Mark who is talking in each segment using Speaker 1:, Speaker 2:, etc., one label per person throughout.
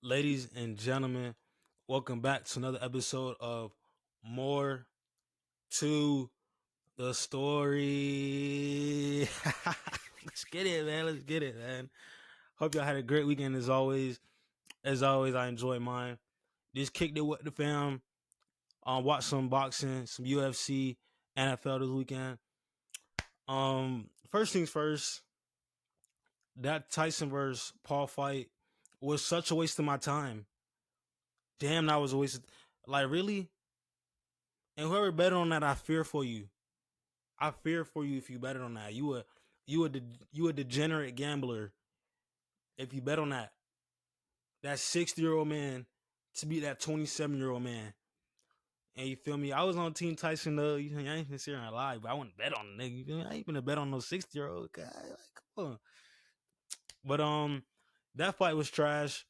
Speaker 1: Ladies and gentlemen, welcome back to another episode of More to the Story. Let's get it, man. Let's get it, man. Hope y'all had a great weekend as always. As always, I enjoyed mine. Just kicked it with the fam. Watched some boxing, some UFC, NFL this weekend. First things first, that Tyson versus Paul fight was such a waste of my time. Damn, that was a waste. Like, really? And whoever bet on that, I fear for you. I fear for you if you bet on that. You a degenerate gambler if you bet on that. That 60-year-old man to beat that 27-year-old man. And you feel me? I was on Team Tyson though. I ain't been sitting here alive, but I wouldn't bet on the nigga. You feel me? I ain't gonna bet on no 60-year-old guy. Like, come on. But that fight was trash.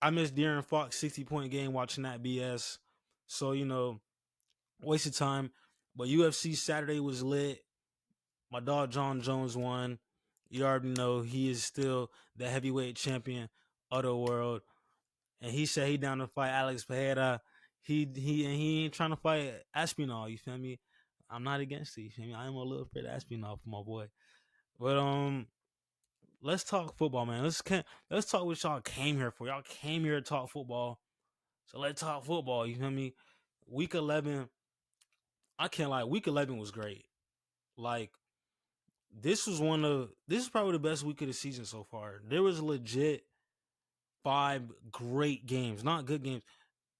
Speaker 1: I missed De'Aaron Fox 60-point game watching that BS. So, wasted time. But UFC Saturday was lit. My dog John Jones won. You already know he is still the heavyweight champion of the world. And he said he down to fight Alex Pereira. He ain't trying to fight Aspinall, you feel me? I'm not against it, you feel me? I am a little afraid of Aspinall for my boy. But let's talk football, man. Let's talk what y'all came here for. Y'all came here to talk football. So let's talk football, you feel me? Week 11, I can't lie, week 11 was great. Like, this is probably the best week of the season so far. There was legit 5 great games, not good games,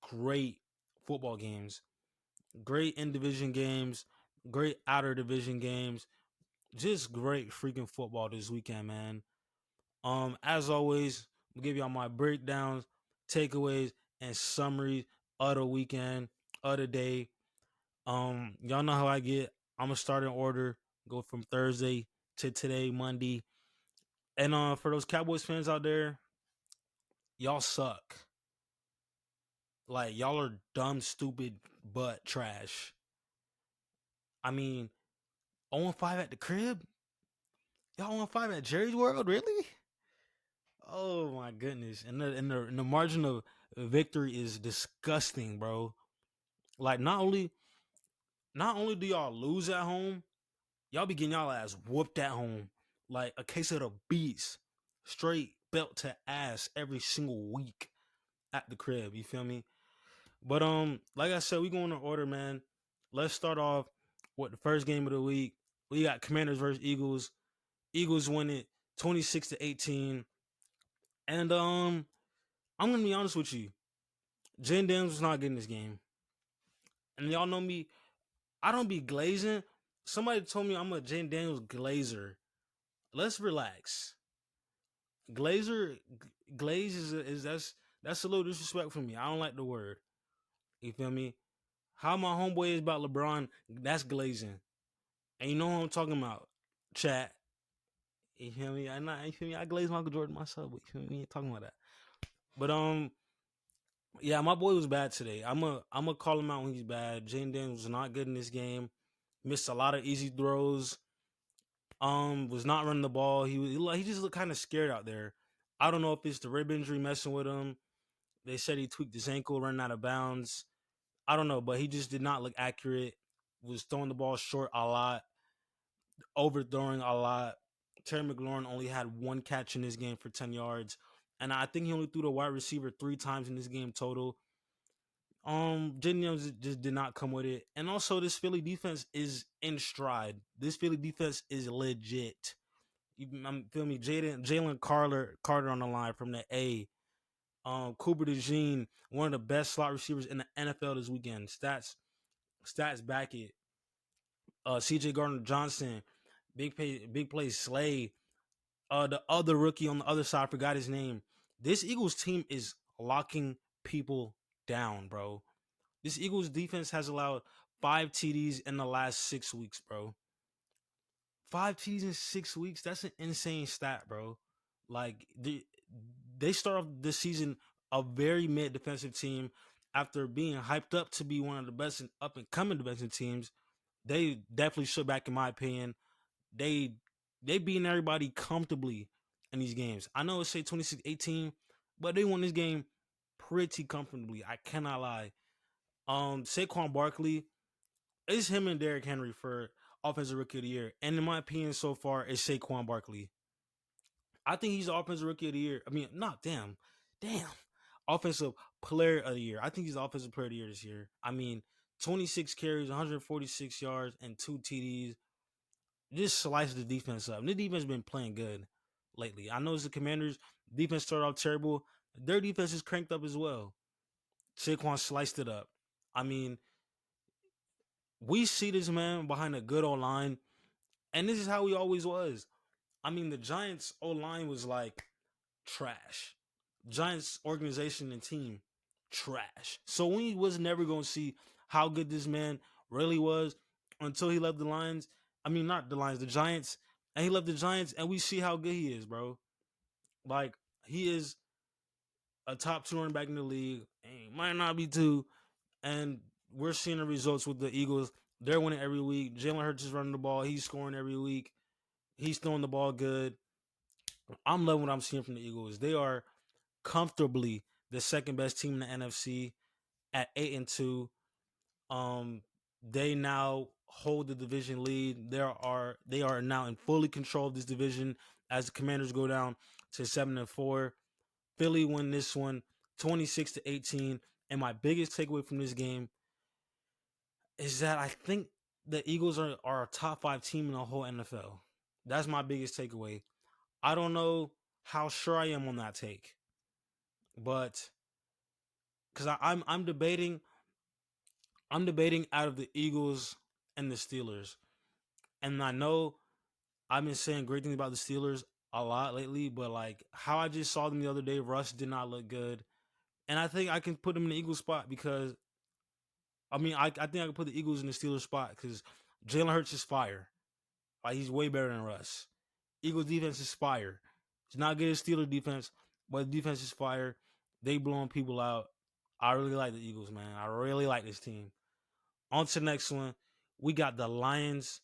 Speaker 1: great football games, great in division games, great outer division games, just great freaking football this weekend, man. As always, I'll give y'all my breakdowns, takeaways, and summaries of the weekend, of the day. Y'all know how I get. I'm gonna start in order, go from Thursday to today, Monday. And for those Cowboys fans out there, y'all suck. Like, y'all are dumb, stupid, but trash. I mean, 0-5 at the crib? Y'all 0-5 at Jerry's World? Really? Oh my goodness. And the margin of victory is disgusting, bro. Like, not only do y'all lose at home, y'all be getting y'all ass whooped at home. Like a case of the beats. Straight belt to ass every single week at the crib. You feel me? But like I said, we going in order, man. Let's start off with the first game of the week. We got Commanders versus Eagles. Eagles win it 26-18. And I'm gonna be honest with you. Jen Daniels was not getting this game. And y'all know me, I don't be glazing. Somebody told me I'm a Jen Daniels glazer. Let's relax. Glazer glaze is that's a little disrespect for me. I don't like the word. You feel me? How my homeboy is about LeBron, that's glazing. And you know what I'm talking about. Chat. You feel me? You feel me? I glaze Michael Jordan myself, but you feel me? We ain't talking about that. But yeah, my boy was bad today. I'm a call him out when he's bad. Jane Daniels was not good in this game. Missed a lot of easy throws. Was not running the ball. He just looked kind of scared out there. I don't know if it's the rib injury messing with him. They said he tweaked his ankle, running out of bounds. I don't know, but he just did not look accurate. Was throwing the ball short a lot, overthrowing a lot. Terry McLaurin only had 1 catch in this game for 10 yards. And I think he only threw the wide receiver 3 times in this game total. Jaden Jones just did not come with it. And also, this Philly defense is in stride. This Philly defense is legit. You feel me? Jalen Carter on the line from the A. Cooper DeJean, one of the best slot receivers in the NFL this weekend. Stats back it. CJ Gardner Johnson, big play Slay. The other rookie on the other side, I forgot his name. This Eagles team is locking people down, bro. This Eagles defense has allowed 5 TDs in the last 6 weeks, bro. 5 TDs in 6 weeks? That's an insane stat, bro. Like, they start off this season a very mid defensive team after being hyped up to be one of the best and up and coming defensive teams. They definitely should back, in my opinion. They beating everybody comfortably in these games. I know it say 26-18, but they won this game pretty comfortably. I cannot lie. Saquon Barkley, it's him and Derrick Henry for offensive rookie of the year. And in my opinion, so far, it's Saquon Barkley. I think he's the offensive rookie of the year. I mean, not damn. Offensive player of the year. I think he's the offensive player of the year this year. I mean, 26 carries, 146 yards, and 2 TDs. Just slices the defense up. And the defense has been playing good lately. I know it's the Commanders' defense started off terrible. Their defense is cranked up as well. Saquon sliced it up. I mean, we see this man behind a good O line, and this is how he always was. I mean, the Giants O line was like trash. Giants organization and team trash. So we was never gonna see how good this man really was until he left the Lions. I mean, not the Lions, the Giants, and he left the Giants, and we see how good he is, bro. Like he is a top 2 running back in the league. And he might not be two, and we're seeing the results with the Eagles. They're winning every week. Jalen Hurts is running the ball. He's scoring every week. He's throwing the ball good. I'm loving what I'm seeing from the Eagles. They are comfortably the second best team in the NFC at 8-2. They now hold the division lead. They are now in fully control of this division as the Commanders go down to 7-4. Philly win this one 26-18. And my biggest takeaway from this game is that I think the Eagles are a top 5 team in the whole NFL. That's my biggest takeaway. I don't know how sure I am on that take, but because I'm debating out of the Eagles and the Steelers, and I know I've been saying great things about the Steelers a lot lately, but like how I just saw them the other day, Russ did not look good, and I think I can put them in the Eagles spot because I think I can put the Eagles in the Steelers spot because Jalen Hurts is fire. Like he's way better than Russ. Eagles defense is fire. It's not good as Steelers defense, but the defense is fire. They blowing people out. I really like the Eagles, man. I really like this team. On to the next one. We got the Lions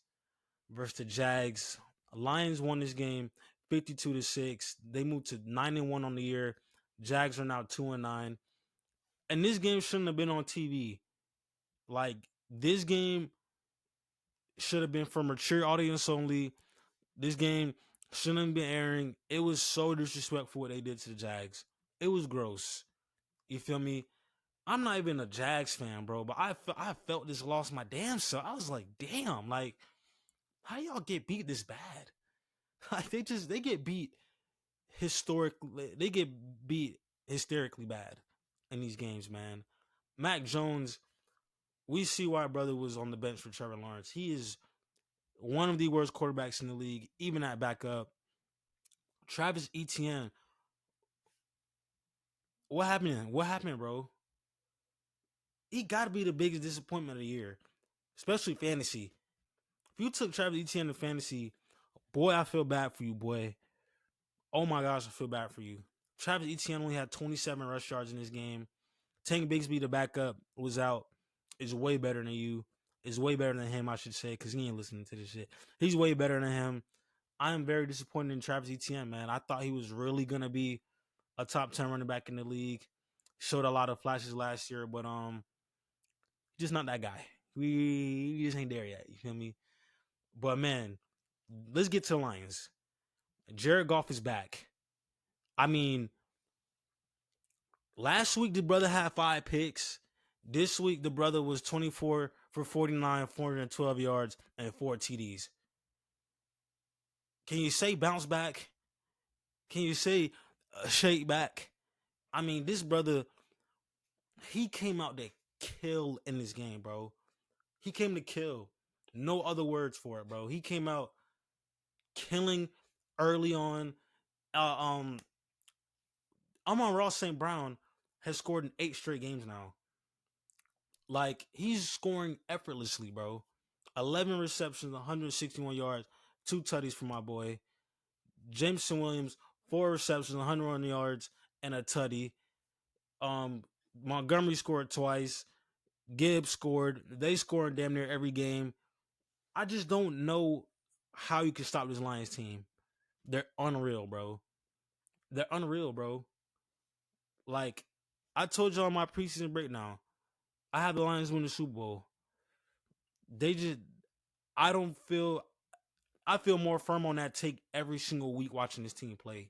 Speaker 1: versus the Jags. Lions won this game 52-6. They moved to 9-1 on the year. Jags are now 2-9. And this game shouldn't have been on TV. Like this game should have been for mature audience only. This game shouldn't have been airing. It was so disrespectful what they did to the Jags. It was gross. You feel me? I'm not even a Jags fan, bro, but I felt this lost my damn self. I was like, damn, like, how y'all get beat this bad? Like they get beat historically. They get beat hysterically bad in these games, man. Mac Jones, we see why brother was on the bench for Trevor Lawrence. He is one of the worst quarterbacks in the league, even at backup. Travis Etienne, what happened? What happened, bro? He got to be the biggest disappointment of the year, especially fantasy. If you took Travis Etienne to fantasy, boy, I feel bad for you, boy. Oh my gosh, I feel bad for you. Travis Etienne only had 27 rush yards in this game. Tank Bigsby, the backup, was out. Is way better than you. Is way better than him, I should say, because he ain't listening to this shit. He's way better than him. I am very disappointed in Travis Etienne, man. I thought he was really gonna be a top 10 running back in the league. Showed a lot of flashes last year, but just not that guy. We just ain't there yet. You feel me? But man, let's get to the Lions. Jared Goff is back. I mean, last week the brother had 5 picks. This week the brother was 24 for 49, 412 yards, and 4 TDs. Can you say bounce back? Can you say shake back? I mean, this brother, he came out to kill in this game, bro. He came to kill. No other words for it, bro. He came out killing early on. Amon-Ra St. Brown has scored in 8 straight games now. Like, he's scoring effortlessly, bro. 11 receptions, 161 yards, 2 tutties for my boy. Jameson Williams, 4 receptions, 101 yards, and a tutty. Montgomery scored twice. Gibbs scored. They scored damn near every game. I just don't know how you can stop this Lions team. They're unreal, bro. They're unreal, bro. Like, I told y'all on my preseason breakdown. I have the Lions win the Super Bowl. They just I don't feel I feel more firm on that take every single week watching this team play.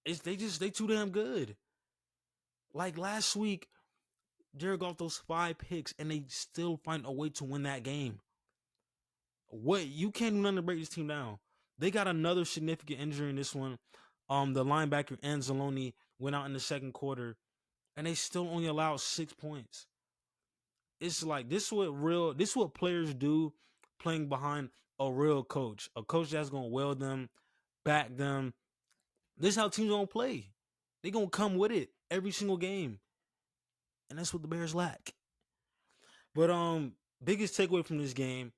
Speaker 1: They too damn good. Like last week, Jared Goff those 5 picks and they still find a way to win that game. What you can't do nothing to break this team down. They got another significant injury in this one. The linebacker Anzalone went out in the second quarter, and they still only allowed 6 points. It's like this is what players do playing behind a real coach, a coach that's gonna weld them, back them. This is how teams gonna play. They gonna come with it every single game, and that's what the Bears lack. But biggest takeaway from this game: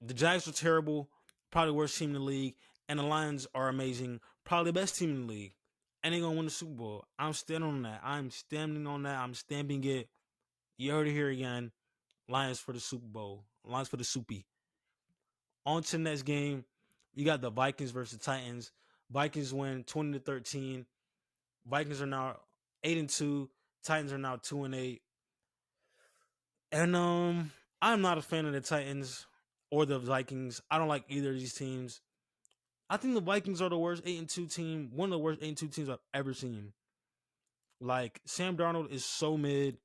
Speaker 1: the Jags are terrible, probably the worst team in the league, and the Lions are amazing, probably the best team in the league, and they're gonna win the Super Bowl. I'm standing on that. I'm standing on that. I'm stamping it. You heard it here again. Lions for the Super Bowl. Lions for the Soupy. On to the next game. You got the Vikings versus the Titans. Vikings win 20-13. Vikings are now 8-2. Titans are now 2-8. And I'm not a fan of the Titans or the Vikings. I don't like either of these teams. I think the Vikings are the worst 8-2 team, one of the worst 8-2 teams I've ever seen. Like Sam Darnold is so mid.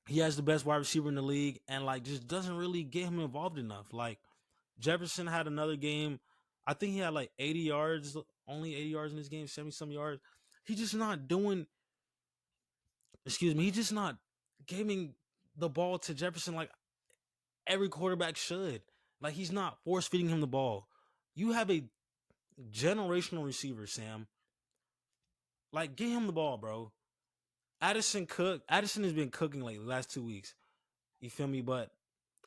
Speaker 1: He has the best wide receiver in the league, and like just doesn't really get him involved enough. Like Jefferson had another game. I think he had like 80 yards, only 80 yards in this game, 70 some yards. He's just not doing. Excuse me. He's just not giving the ball to Jefferson like every quarterback should. Like he's not force feeding him the ball. You have a generational receiver, Sam. Like get him the ball, bro. Addison has been cooking like the last 2 weeks. You feel me? But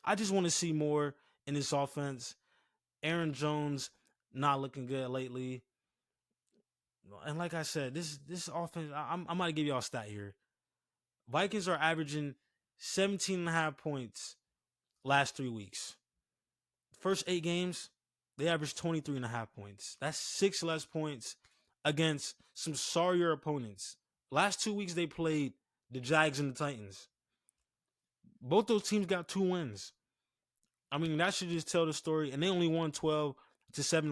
Speaker 1: I just want to see more in this offense. Aaron Jones not looking good lately. And like I said, this offense, I'm about to give y'all a stat here. Vikings are averaging 17 and a half points last 3 weeks. First 8 games, they averaged 23 and a half points. That's 6 less points against some sorrier opponents. Last 2 weeks, they played the Jags and the Titans. Both those teams got 2 wins. I mean, that should just tell the story. And they only won 12-7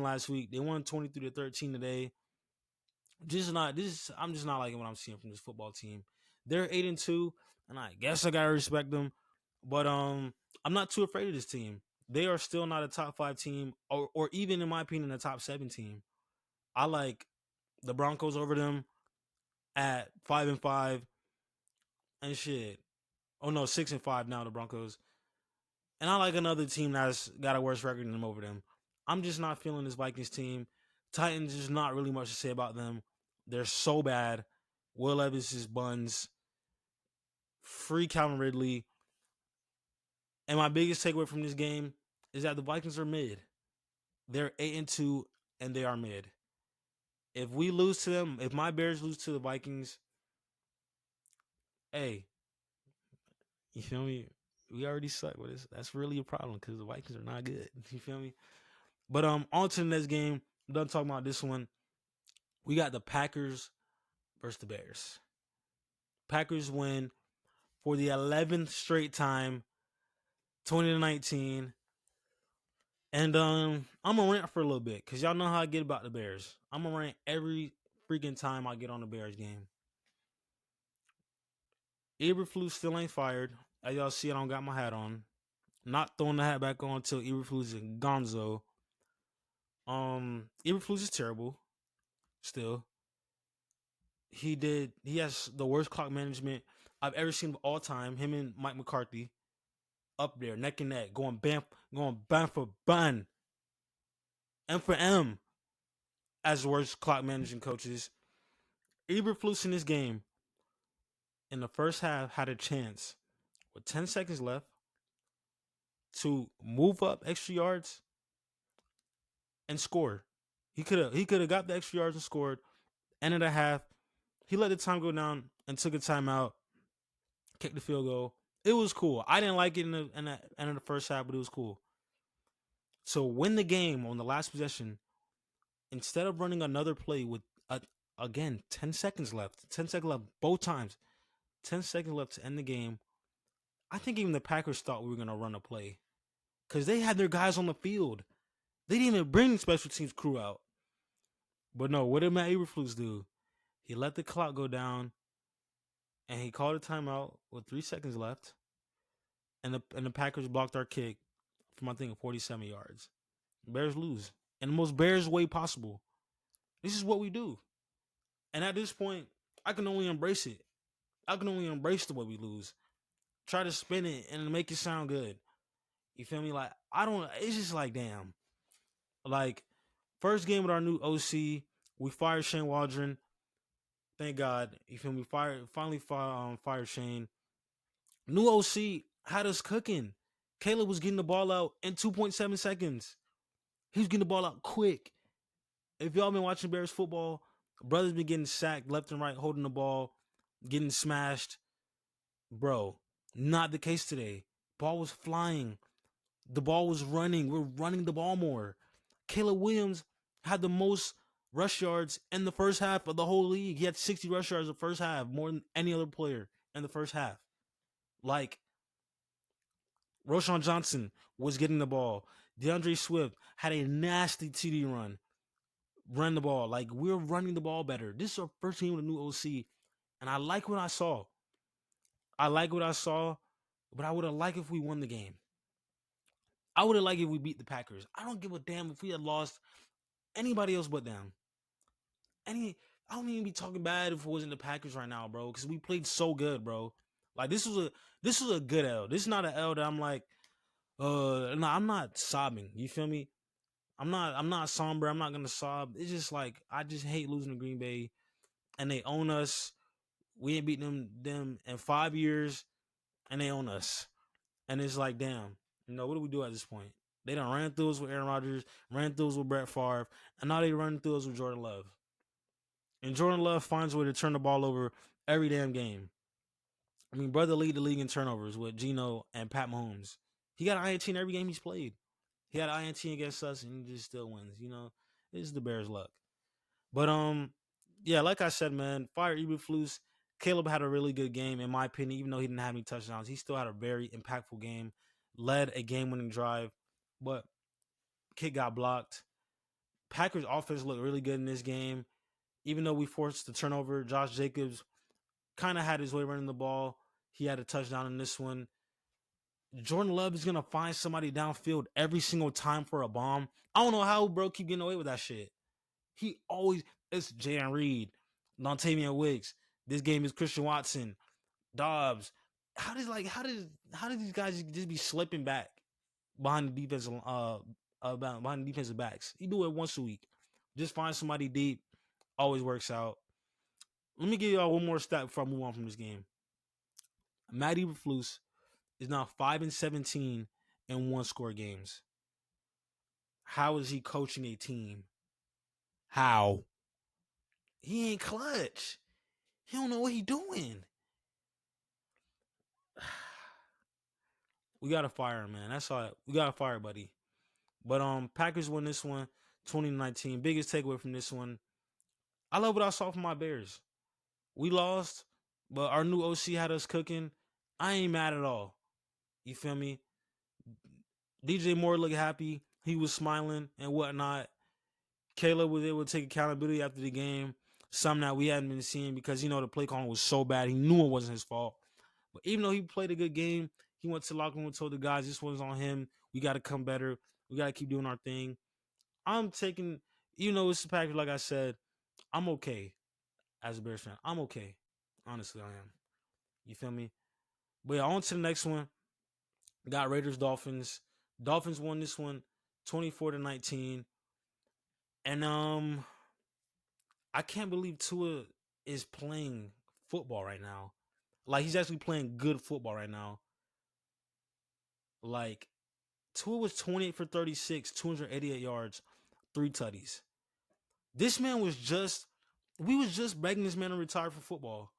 Speaker 1: last week. They won 23-13 today. I'm just not liking what I'm seeing from this football team. They're 8-2, and I guess I gotta respect them. But I'm not too afraid of this team. They are still not a top 5 team, or even in my opinion, a top 7 team. I like the Broncos over them at 5-5 and shit. Oh no, 6-5 now, the Broncos. And I like another team that's got a worse record than them over them. I'm just not feeling this Vikings team. Titans, there's not really much to say about them. They're so bad. Will Levis is buns. Free Calvin Ridley. And my biggest takeaway from this game is that the Vikings are mid. They're 8-2 and they are mid. If we lose to them, if my Bears lose to the Vikings, hey, you feel me? We already suck with this. That's really a problem because the Vikings are not good. You feel me? But on to the next game. I'm done talking about this one. We got the Packers versus the Bears. Packers win for the 11th straight time, 20-19. And I'm gonna rant for a little bit because y'all know how I get about the Bears. I'm gonna rant every freaking time I get on the Bears game. Eberflus still ain't fired. As y'all see, I don't got my hat on. Not throwing the hat back on until Eberflus and Gonzo. Eberflus is terrible. Still, he has the worst clock management I've ever seen of all time. Him and Mike McCarthy up there, neck and neck, going bam for bun, M for M as the worst clock managing coaches. Eberflus in this game in the first half had a chance with 10 seconds left to move up extra yards and score. He could have got the extra yards and scored. End of the half, he let the time go down and took a timeout, kicked the field goal. It was cool. I didn't like it in the end of the first half, but it was cool. So win the game on the last possession, instead of running another play with a again, 10 seconds left. 10 seconds left both times. 10 seconds left to end the game. I think even the Packers thought we were going to run a play because they had their guys on the field. They didn't even bring the special teams crew out. But no, what did Matt Eberflus do? He let the clock go down and he called a timeout with 3 seconds left. And the Packers blocked our kick from, I think, 47 yards. Bears lose in the most Bears way possible. This is what we do. And at this point, I can only embrace it. I can only embrace the way we lose. Try to spin it and make it sound good. You feel me? Like, I don't, it's just like, damn. Like, first game with our new OC, we fired Shane Waldron. Thank God. You feel me? Finally fired Shane. New OC had us cooking. Caleb was getting the ball out in 2.7 seconds. He was getting the ball out quick. If y'all been watching Bears football, brothers been getting sacked left and right, holding the ball, getting smashed. Bro, not the case today. Ball was flying. The ball was running. We're running the ball more. Caleb Williams had the most rush yards in the first half of the whole league. He had 60 rush yards in the first half, more than any other player in the first half. Like, Roshan Johnson was getting the ball. DeAndre Swift had a nasty TD run the ball. Like, we're running the ball better. This is our first game with a new OC, and I like what I saw. But I would have liked if we won the game. I would have liked if we beat the Packers. I don't give a damn if we had lost anybody else but them. I don't even be talking bad if it wasn't the Packers right now, bro, because we played so good, bro. Like, this was a good L. This is not an L that I'm like, no, I'm not sobbing. You feel me? I'm not somber. I'm not gonna sob. It's just like, I just hate losing to Green Bay, and they own us. We ain't beaten them in 5 years, and they own us. And it's like, damn, what do we do at this point? They done ran through us with Aaron Rodgers, ran through us with Brett Favre, and now they run through us with Jordan Love. And Jordan Love finds a way to turn the ball over every damn game. I mean, brother lead the league in turnovers with Geno and Pat Mahomes. He got an INT in every game he's played. He had an INT against us, and he just still wins. It's the Bears' luck. But yeah, like I said, man, fire Eberflus. Caleb had a really good game, in my opinion. Even though he didn't have any touchdowns, he still had a very impactful game. Led a game-winning drive, but kick got blocked. Packers offense looked really good in this game. Even though we forced the turnover, Josh Jacobs kind of had his way running the ball. He had a touchdown in this one. Jordan Love is going to find somebody downfield every single time for a bomb. I don't know how bro keep getting away with that shit. It's J.R. Reed, Lontavian Wicks. This game is Christian Watson, Dobbs. How does these guys just be slipping back behind the defensive behind the defensive backs? He do it once a week. Just find somebody deep. Always works out. Let me give y'all one more stat before I move on from this game. Matt Eberflus is now 5-17 in one-score games. How is he coaching a team? How? He ain't clutch. He don't know what he doing. We gotta fire him, man. That's all. We gotta fire, buddy. But Packers win this one, 2019. Biggest takeaway from this one. I love what I saw from my Bears. We lost, but our new OC had us cooking. I ain't mad at all. You feel me? DJ Moore looked happy. He was smiling and whatnot. Caleb was able to take accountability after the game. Something that we hadn't been seeing because, the play calling was so bad. He knew it wasn't his fault. But even though he played a good game, he went to the locker room and told the guys, this one's on him. We got to come better. We got to keep doing our thing. I'm taking, it's the Packers, like I said, I'm okay as a Bears fan. I'm okay. Honestly, I am. You feel me? But yeah, on to the next one. Got Raiders, Dolphins. Dolphins won this one 24-19. And I can't believe Tua is playing football right now. Like, he's actually playing good football right now. Like, Tua was 28 for 36, 288 yards, 3 tutties. This man we was just begging this man to retire from football.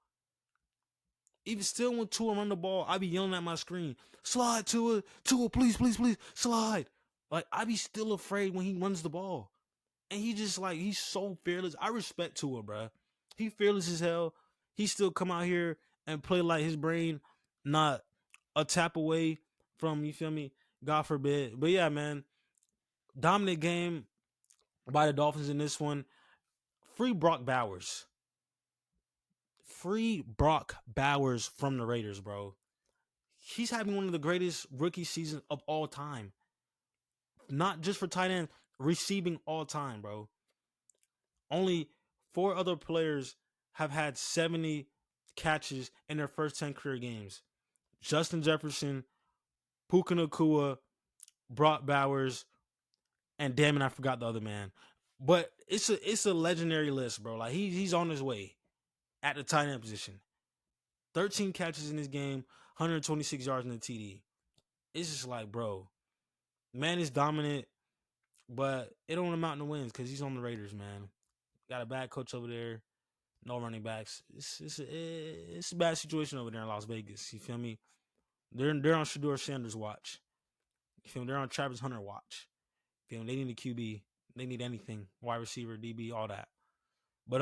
Speaker 1: Even still, when Tua run the ball, I be yelling at my screen, slide, Tua, please, please, please, slide. Like, I be still afraid when he runs the ball. And he just, he's so fearless. I respect Tua, bro. He fearless as hell. He still come out here and play like his brain not a tap away from, you feel me? God forbid. But yeah, man, dominant game by the Dolphins in this one. Free Brock Bowers. Free Brock Bowers from the Raiders, bro. He's having one of the greatest rookie seasons of all time. Not just for tight end, receiving all time, bro. Only four other players have had 70 catches in their first 10 career games. Justin Jefferson, Puka Nacua, Brock Bowers, and damn it, I forgot the other man. But it's a legendary list, bro. Like he's on his way at the tight end position. 13 catches in this game, 126 yards in the TD. It's just like, bro, man is dominant, but it don't amount to wins because he's on the Raiders, man. Got a bad coach over there, no running backs. It's a bad situation over there in Las Vegas. You feel me? They're on Shador Sanders' watch. You feel me? They're on Travis Hunter watch. You feel me? They need a QB. They need anything. Wide receiver, DB, all that. But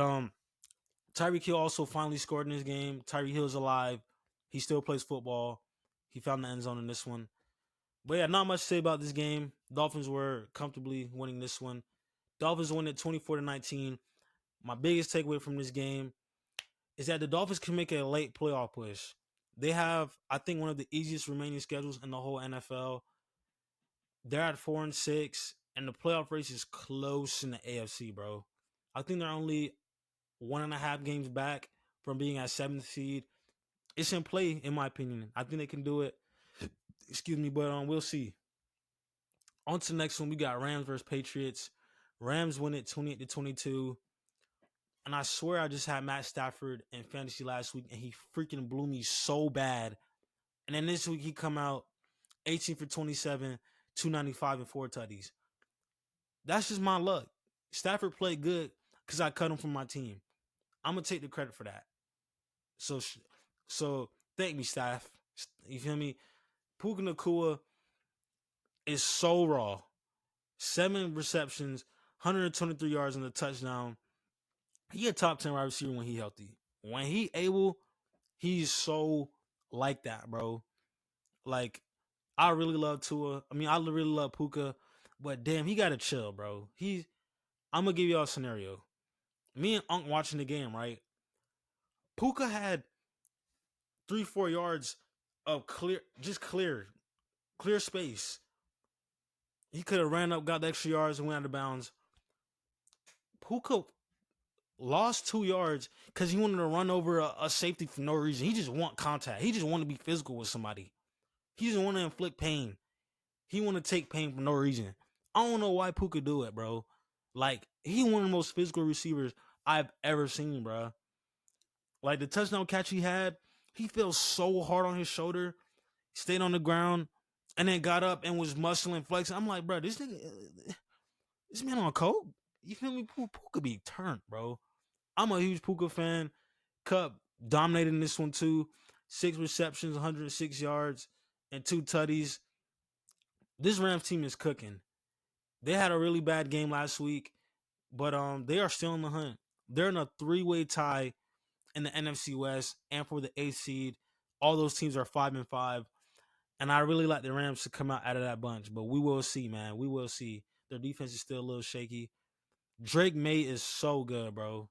Speaker 1: Tyreek Hill also finally scored in this game. Tyreek Hill's alive. He still plays football. He found the end zone in this one. But yeah, not much to say about this game. Dolphins were comfortably winning this one. Dolphins win it 24-19. My biggest takeaway from this game is that the Dolphins can make a late playoff push. They have, I think, one of the easiest remaining schedules in the whole NFL. They're at 4-6, and the playoff race is close in the AFC, bro. I think they're only 1.5 games back from being at 7th seed. It's in play, in my opinion. I think they can do it. Excuse me, but we'll see. On to the next one, we got Rams versus Patriots. Rams win it 28-22. And I swear I just had Matt Stafford in fantasy last week, and he freaking blew me so bad. And then this week he come out 18 for 27, 295 and 4 tutties. That's just my luck. Stafford played good because I cut him from my team. I'm gonna take the credit for that. So thank me, Staff. You feel me? Puka Nacua is so raw. 7 receptions, 123 yards and a touchdown. He a top 10 wide receiver when he healthy. When he able, he's so like that, bro. Like, I really love Tua. I mean, I really love Puka, but damn, he gotta chill, bro. I'm gonna give y'all a scenario. Me and Unc watching the game, right? Puka had 3-4 yards of clear space. He could have ran up, got the extra yards, and went out of bounds. Puka lost 2 yards because he wanted to run over a safety for no reason. He just want contact. He just want to be physical with somebody. He just want to inflict pain. He want to take pain for no reason. I don't know why Puka do it, bro. Like, he one of the most physical receivers I've ever seen, bro. Like, the touchdown catch he had, he felt so hard on his shoulder, stayed on the ground, and then got up and was muscling, flexing. I'm like, bro, this man on coke? You feel me? Puka be turned, bro. I'm a huge Puka fan. Cup dominated in this one too. 6 receptions, 106 yards, and 2 tutties. This Rams team is cooking. They had a really bad game last week, but they are still in the hunt. They're in a 3-way tie in the NFC West and for the 8th seed. All those teams are 5-5. And I really like the Rams to come out of that bunch. But we will see, man. We will see. Their defense is still a little shaky. Drake May is so good, bro.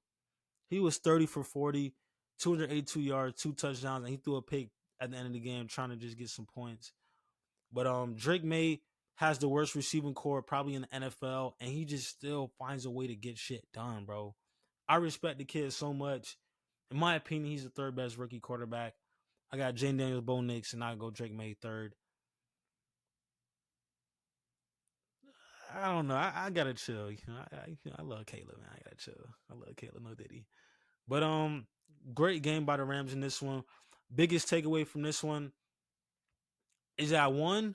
Speaker 1: He was 30 for 40, 282 yards, 2 touchdowns, and he threw a pick at the end of the game trying to just get some points. But Drake May has the worst receiving core probably in the NFL, and he just still finds a way to get shit done, bro. I respect the kid so much. In my opinion, he's the 3rd best rookie quarterback. I got Jane Daniels, Bo Nix, and I go Drake May 3rd. I don't know. I gotta chill. I love Caleb, man. I gotta chill. I love Caleb, no Diddy. But great game by the Rams in this one. Biggest takeaway from this one is that one,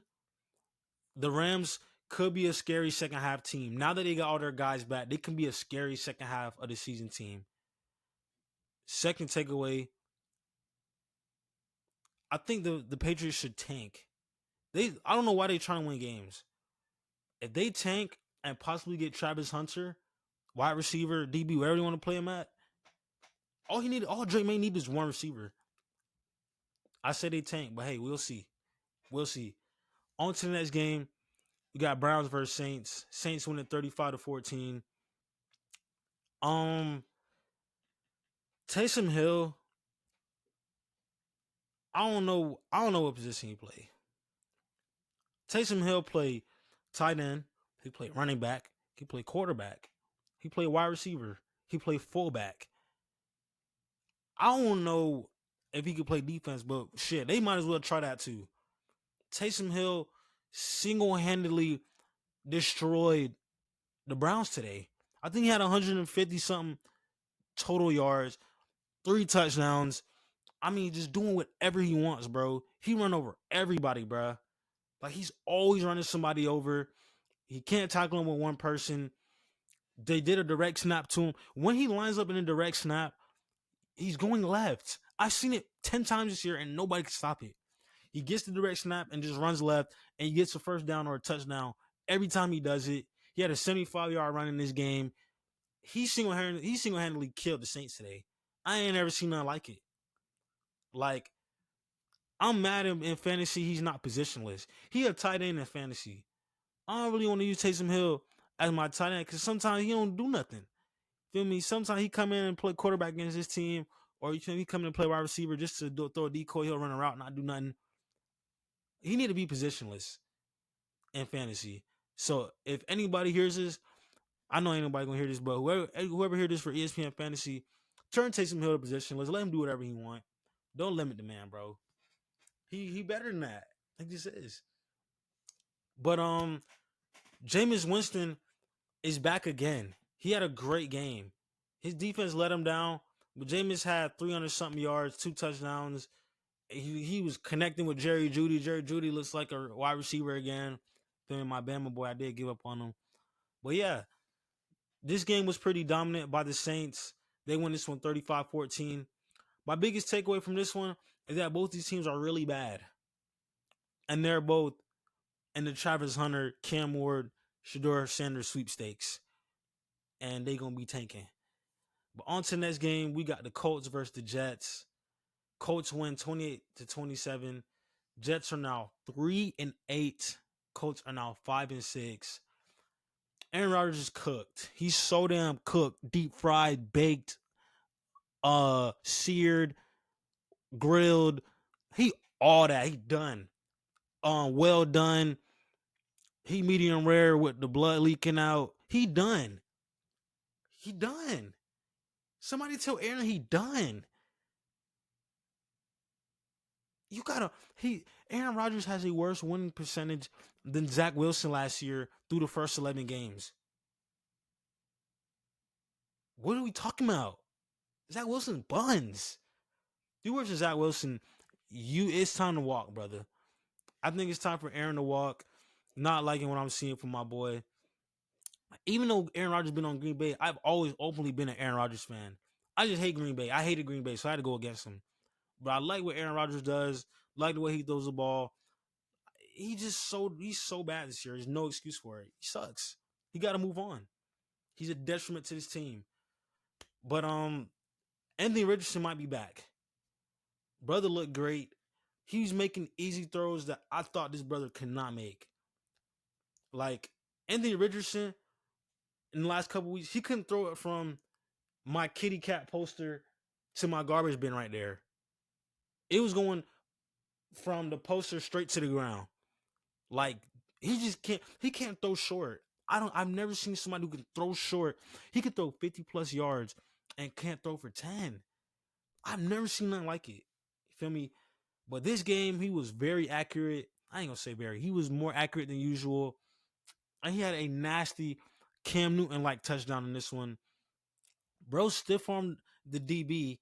Speaker 1: the Rams could be a scary second half team. Now that they got all their guys back, they can be a scary second half of the season team. Second takeaway, I think the Patriots should tank. I don't know why they're trying to win games. If they tank and possibly get Travis Hunter, wide receiver, DB, wherever you want to play him at, All Drake may need is one receiver. I said they tank, but hey, we'll see. We'll see. On to the next game. We got Browns versus Saints. Saints winning 35-14. Um, Taysom Hill. I don't know. I don't know what position he play. Taysom Hill play tight end. He play running back. He play quarterback. He play wide receiver. He play fullback. I don't know if he could play defense, but shit, they might as well try that too. Taysom Hill single-handedly destroyed the Browns today. I think he had 150 something total yards, 3 touchdowns. I mean, just doing whatever he wants, bro. He run over everybody, bro. Like, he's always running somebody over. He can't tackle him with one person. They did a direct snap to him. When he lines up in a direct snap, he's going left. I've seen it 10 times this year, and nobody can stop it. He gets the direct snap and just runs left, and he gets a first down or a touchdown every time he does it. He had a 75-yard run in this game. He single-handedly killed the Saints today. I ain't ever seen nothing like it. Like, I'm mad at him in fantasy. He's not positionless. He a tight end in fantasy. I don't really want to use Taysom Hill as my tight end because sometimes he don't do nothing. Feel me? Sometimes he come in and play quarterback against his team, or he come in and play wide receiver just to throw a decoy. He'll run a route, not do nothing. He need to be positionless in fantasy. So if anybody hears this, I know ain't nobody gonna hear this, but whoever hear this for ESPN fantasy, turn Taysom Hill to positionless. Let him do whatever he want. Don't limit the man, bro. He better than that. He just is. But Jameis Winston is back again. He had a great game. His defense let him down, but Jameis had 300 something yards, 2 touchdowns. He was connecting with Jerry Jeudy. Jerry Jeudy looks like a wide receiver again. Feeling my Bama boy, I did give up on him. But yeah, this game was pretty dominant by the Saints. They won this one 35-14. My biggest takeaway from this one is that both these teams are really bad. And they're both in the Travis Hunter, Cam Ward, Shedeur Sanders sweepstakes. And they going to be tanking. But on to the next game, we got the Colts versus the Jets. Colts win 28-27. Jets are now 3-8. Colts are now 5-6. Aaron Rodgers is cooked. He's so damn cooked, deep fried, baked, seared, grilled. He all that. He done. Well done. He medium rare with the blood leaking out. He done. He done. Somebody tell Aaron he done. You gotta. Aaron Rodgers has a worse winning percentage than Zach Wilson last year through the first 11 games. What are we talking about? Zach Wilson buns. You worse than Zach Wilson. It's time to walk, brother. I think it's time for Aaron to walk. Not liking what I'm seeing from my boy. Even though Aaron Rodgers been on Green Bay, I've always openly been an Aaron Rodgers fan. I just hate Green Bay. I hated Green Bay, so I had to go against him. But I like what Aaron Rodgers does. Like the way he throws the ball. He's so bad this year. There's no excuse for it. He sucks. He got to move on. He's a detriment to this team. But Anthony Richardson might be back. Brother looked great. He was making easy throws that I thought this brother could not make. Like Anthony Richardson in the last couple weeks, he couldn't throw it from my kitty cat poster to my garbage bin right there. It was going from the poster straight to the ground. Like he can't throw short. I've never seen somebody who can throw short. He could throw 50 plus yards and can't throw for 10. I've never seen nothing like it. You feel me? But this game, he was very accurate. I ain't gonna say very. He was more accurate than usual. And he had a nasty Cam Newton-like touchdown in this one. Bro stiff-armed the DB.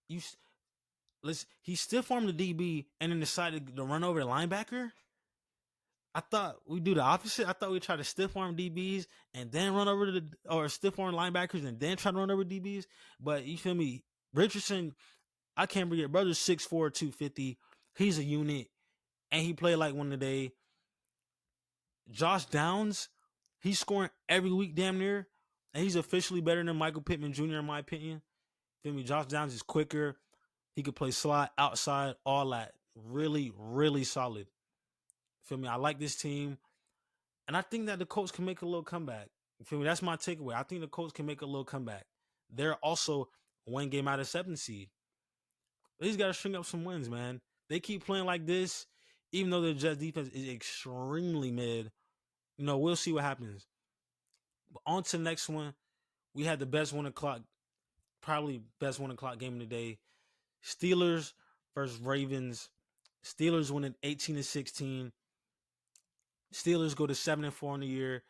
Speaker 1: He stiff-armed the DB and then decided to run over the linebacker. I thought we do the opposite. I thought we try to stiff-arm DBs and then run over or stiff-arm linebackers and then try to run over DBs. But you feel me? Richardson, I can't forget. Brother's 6'4", 250. He's a unit. And he played like one today. Josh Downs, he's scoring every week damn near. And he's officially better than Michael Pittman Jr. in my opinion. Feel me? Josh Downs is quicker. He could play slot, outside, all that. Really, really solid. Feel me? I like this team. And I think that the Colts can make a little comeback. You feel me? That's my takeaway. I think the Colts can make a little comeback. They're also one game out of 7th seed. They just got to string up some wins, man. They keep playing like this, even though the Jets defense is extremely mid. We'll see what happens. But on to the next one. We had the best 1 o'clock, probably best 1 o'clock game of the day. Steelers versus Ravens. Steelers winning 18-16. Steelers go to 7-4 in the year.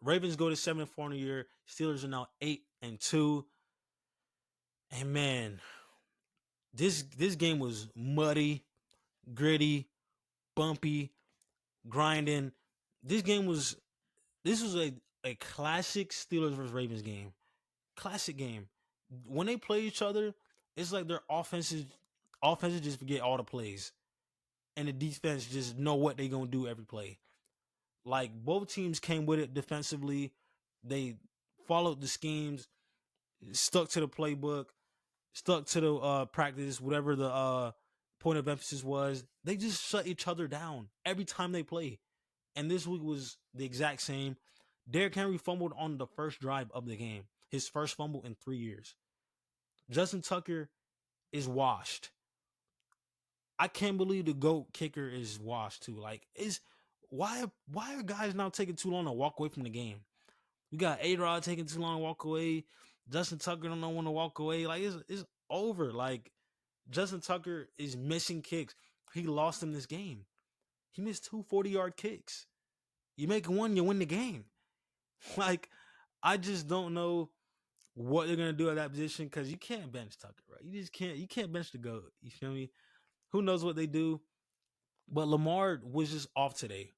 Speaker 1: Ravens go to 7-4 in the year. Steelers are now 8-2. And man, this game was muddy, gritty, bumpy, grinding. This was a classic Steelers versus Ravens game. Classic game. When they play each other, it's like their offenses just forget all the plays. And the defense just know what they're gonna do every play. Like both teams came with it defensively. They followed the schemes, stuck to the playbook, stuck to the practice, whatever the point of emphasis was. They just shut each other down every time they play. And this week was the exact same. Derrick Henry fumbled on the first drive of the game. His first fumble in 3 years. Justin Tucker is washed. I can't believe the GOAT kicker is washed too. Like, why are guys now taking too long to walk away from the game? You got A-Rod taking too long to walk away. Justin Tucker don't know when to walk away. Like, it's over. Like, Justin Tucker is missing kicks. He lost him this game. He missed 2 40-yard kicks. You make one, you win the game. Like, I just don't know what they're gonna do at that position because you can't bench Tucker, right? You just can't. You can't bench the GOAT. You feel me? Who knows what they do? But Lamar was just off today.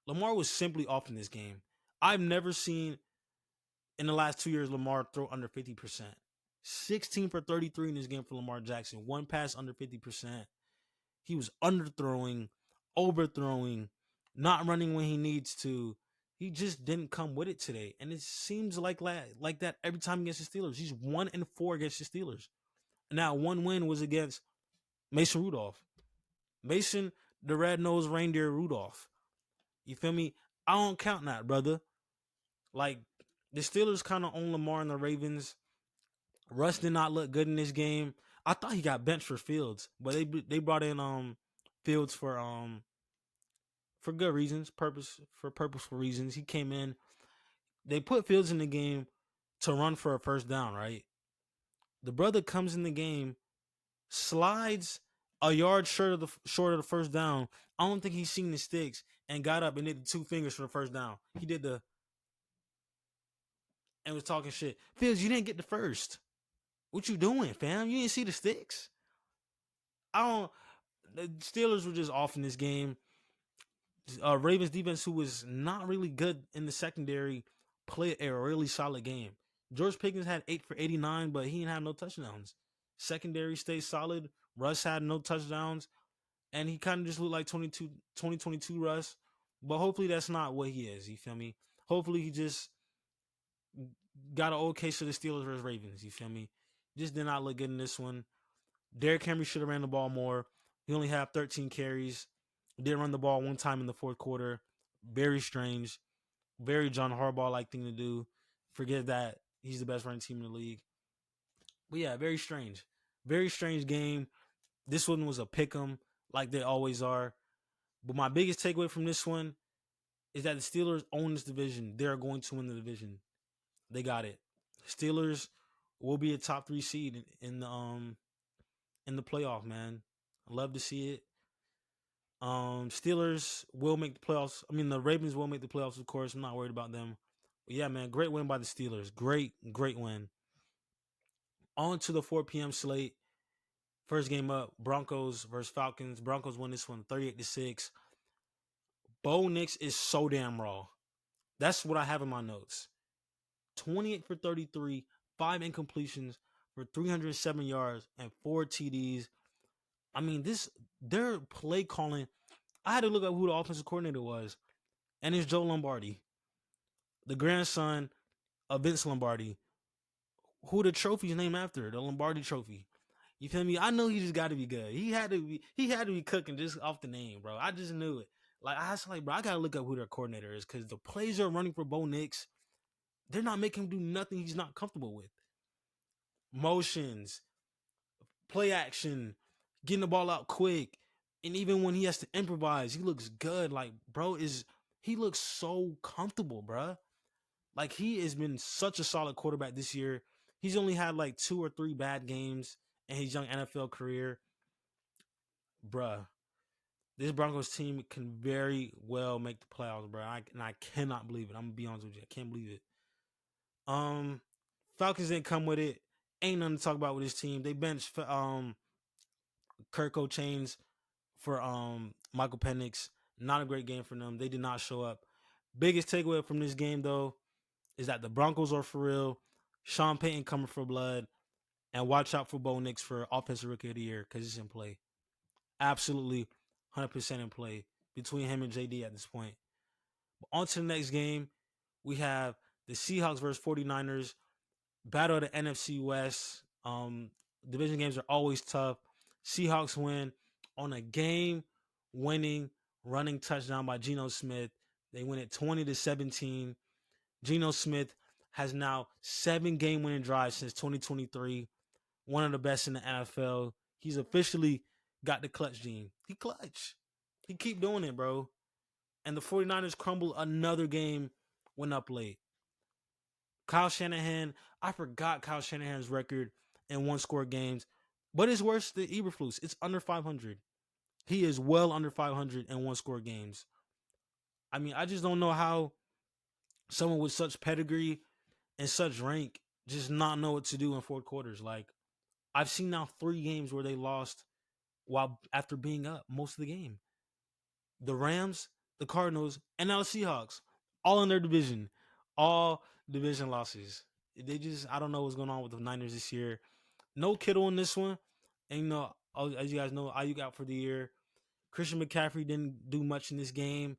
Speaker 1: Lamar was simply off in this game. I've never seen in the last 2 years Lamar throw under 50%. 16 for 33 in this game for Lamar Jackson. One pass under 50%. He was underthrowing, overthrowing, not running when he needs to. He just didn't come with it today. And it seems like that every time against the Steelers. He's 1-4 against the Steelers. Now, one win was against Mason Rudolph. Mason, the red-nosed reindeer Rudolph. You feel me? I don't count that, brother. Like, the Steelers kind of own Lamar and the Ravens. Russ did not look good in this game. I thought he got benched for Fields, but they brought in Fields for good reasons, purposeful reasons. He came in. They put Fields in the game to run for a first down, right? The brother comes in the game, slides a yard short of the first down. I don't think he's seen the sticks and got up and did the 2 fingers for the first down. He did and was talking shit. Fields, you didn't get the first. What you doing, fam? You didn't see the sticks? The Steelers were just off in this game. Ravens defense, who was not really good in the secondary, played a really solid game. George Pickens had 8 for 89, but he didn't have no touchdowns. Secondary stayed solid. Russ had no touchdowns, and he kind of just looked like 2022 Russ. But hopefully that's not what he is. You feel me? Hopefully he just got an okay to the Steelers versus Ravens. You feel me? Just did not look good in this one. Derrick Henry should have ran the ball more. He only had 13 carries. Did run the ball one time in the fourth quarter. Very strange. Very John Harbaugh-like thing to do. Forget that he's the best running team in the league. But yeah, very strange. Very strange game. This one was a pick'em, like they always are. But my biggest takeaway from this one is that the Steelers own this division. They're going to win the division. They got it. Steelers will be a top 3 seed in the playoff, man. I love to see it. Steelers will make the playoffs. I mean, the Ravens will make the playoffs, of course. I'm not worried about them. But yeah, man, great win by the Steelers. Great win. On to the 4 p.m. slate. First game up, Broncos versus Falcons. Broncos won this one 38-6. Bo Nix is so damn raw. That's what I have in my notes. 28 for 33, 5 incompletions for 307 yards and 4 TDs. I mean, their play calling, I had to look up who the offensive coordinator was. And it's Joe Lombardi, the grandson of Vince Lombardi, who the trophy's named after, the Lombardi Trophy. You feel me? I know he just got to be good. He had to be cooking just off the name, bro. I just knew it. Like I was like, bro, I gotta look up who their coordinator is because the plays are running for Bo Nix. They're not making him do nothing he's not comfortable with. Motions, play action, getting the ball out quick, and even when he has to improvise, he looks good. Like, bro, he looks so comfortable, bro. Like he has been such a solid quarterback this year. He's only had like 2 or 3 bad games in his young NFL career, bruh. This Broncos team can very well make the playoffs, bro. And I cannot believe it. I'm gonna be honest with you, I can't believe it. Um, Falcons didn't come with it. Ain't nothing to talk about with this team. They benched Kirk Chains for Michael Penix. Not a great game for them. They did not show up. Biggest takeaway from this game though is that the Broncos are for real. Sean Payton coming for blood, and watch out for Bo Nix for Offensive Rookie of the Year because he's in play. Absolutely, 100% in play between him and JD at this point. But on to the next game, we have the Seahawks versus 49ers. Battle of the NFC West. Division games are always tough. Seahawks win on a game-winning running touchdown by Geno Smith. They win it 20-17. Geno Smith has now 7 game-winning drives since 2023. One of the best in the NFL. He's officially got the clutch gene. He clutch. He keep doing it, bro. And the 49ers crumble another game when up late. Kyle Shanahan, I forgot Kyle Shanahan's record in one-score games, but it's worse than Eberflus. It's under 500. He is well under 500 in one-score games. I mean, I just don't know how someone with such pedigree and such rank just not know what to do in fourth quarters. Like, I've seen now 3 games where they lost while after being up most of the game. The Rams, the Cardinals, and now the Seahawks, all in their division, all division losses. They just, I don't know what's going on with the Niners this year. No Kittle in this one, and as you guys know, Ayuk out for the year. Christian McCaffrey didn't do much in this game.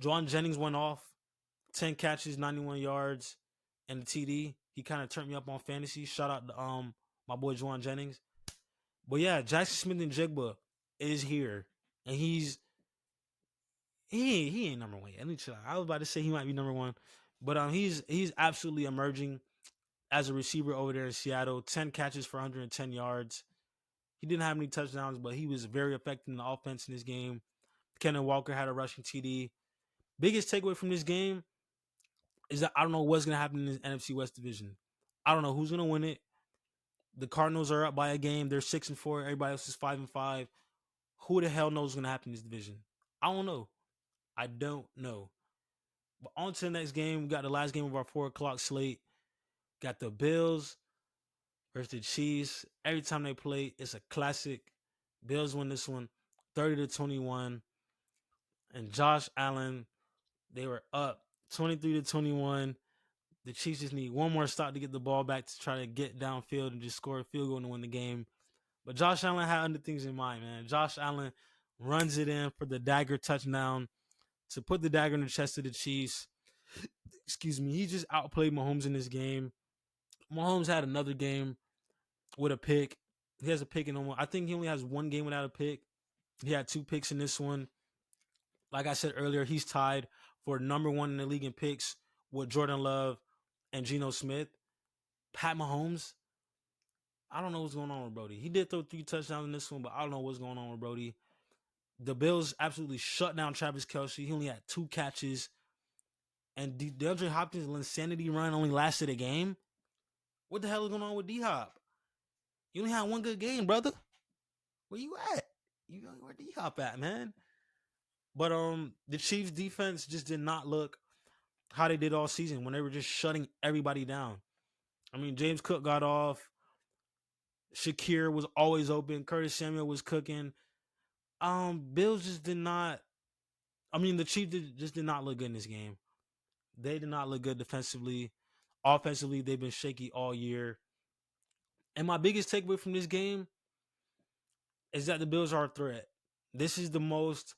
Speaker 1: Juwan Jennings went off, 10 catches, 91 yards, and the TD. He kind of turned me up on fantasy. Shout out to my boy Juwan Jennings. But yeah, Jackson Smith and Jigba is here, and he ain't number one yet. I was about to say he might be number one, but he's absolutely emerging as a receiver over there in Seattle. 10 catches for 110 yards. He didn't have any touchdowns, but he was very effective in the offense in this game. Kenneth Walker had a rushing TD. Biggest takeaway from this game is that I don't know what's going to happen in this NFC West division. I don't know who's going to win it. The Cardinals are up by a game. They're 6-4. Everybody else is 5-5. Who the hell knows what's going to happen in this division? I don't know. I don't know. But on to the next game. We got the last game of our 4 o'clock slate. Got the Bills versus the Chiefs. Every time they play, it's a classic. Bills win this one 30-21. And Josh Allen, they were up 23-21. The Chiefs just need one more stop to get the ball back to try to get downfield and just score a field goal to win the game. But Josh Allen had other things in mind, man. Josh Allen runs it in for the dagger touchdown to put the dagger in the chest of the Chiefs. Excuse me. He just outplayed Mahomes in this game. Mahomes had another game with a pick. He has a pick in almost, I think he only has 1 game without a pick. He had 2 picks in this one. Like I said earlier, he's tied for number 1 in the league in picks with Jordan Love and Geno Smith. Pat Mahomes, I don't know what's going on with Brody. He did throw 3 touchdowns in this one, but I don't know what's going on with Brody. The Bills absolutely shut down Travis Kelce. He only had 2 catches. And DeAndre Hopkins' insanity run only lasted a game. What the hell is going on with D-Hop? You only had 1 good game, brother. Where you at? Where D-Hop at, man? But the Chiefs defense just did not look how they did all season when they were just shutting everybody down. I mean, James Cook got off. Shakir was always open. Curtis Samuel was cooking. Bills just did not. I mean, the Chiefs just did not look good in this game. They did not look good defensively. Offensively, they've been shaky all year. And my biggest takeaway from this game is that the Bills are a threat. This is the most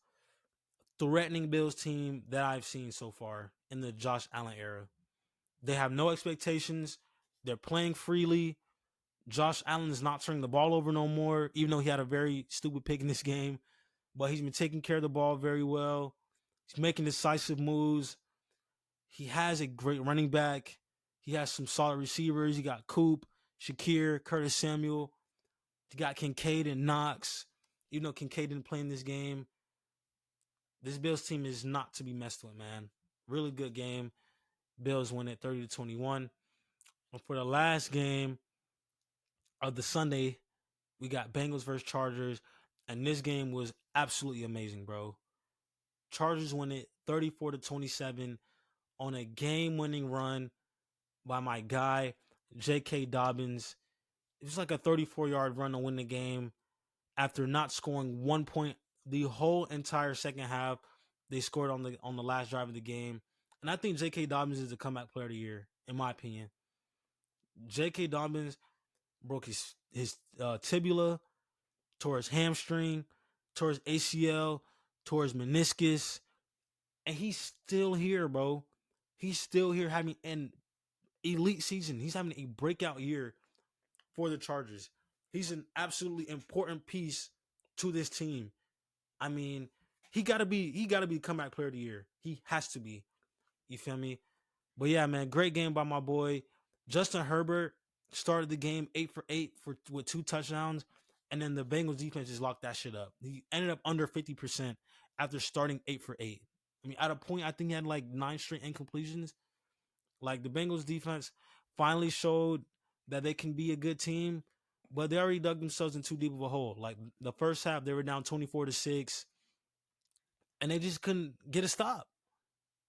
Speaker 1: threatening Bills team that I've seen so far in the Josh Allen era. They have no expectations. They're playing freely. Josh Allen is not turning the ball over no more, even though he had a very stupid pick in this game. But he's been taking care of the ball very well. He's making decisive moves. He has a great running back. He has some solid receivers. He got Coop, Shakir, Curtis Samuel. He got Kincaid and Knox. Even though Kincaid didn't play in this game, this Bills team is not to be messed with, man. Really good game. Bills win it 30-21. And for the last game of the Sunday, we got Bengals versus Chargers. And this game was absolutely amazing, bro. Chargers win it 34-27 on a game-winning run by my guy, J.K. Dobbins. It was like a 34-yard run to win the game after not scoring 1 point the whole entire second half. They scored on the last drive of the game. And I think J.K. Dobbins is the comeback player of the year, in my opinion. J.K. Dobbins broke his tibia, tore his hamstring, tore his ACL, tore his meniscus, and he's still here, bro. He's still here having an elite season. He's having a breakout year for the Chargers. He's an absolutely important piece to this team. I mean, he gotta be comeback player of the year. He has to be. You feel me? But yeah, man, great game by my boy. Justin Herbert started the game 8 for 8 with 2 touchdowns. And then the Bengals defense just locked that shit up. He ended up under 50% after starting 8 for 8. I mean, at a point, I think he had like 9 straight incompletions. Like, the Bengals defense finally showed that they can be a good team, but they already dug themselves in too deep of a hole. Like, the first half, they were down 24-6, and they just couldn't get a stop.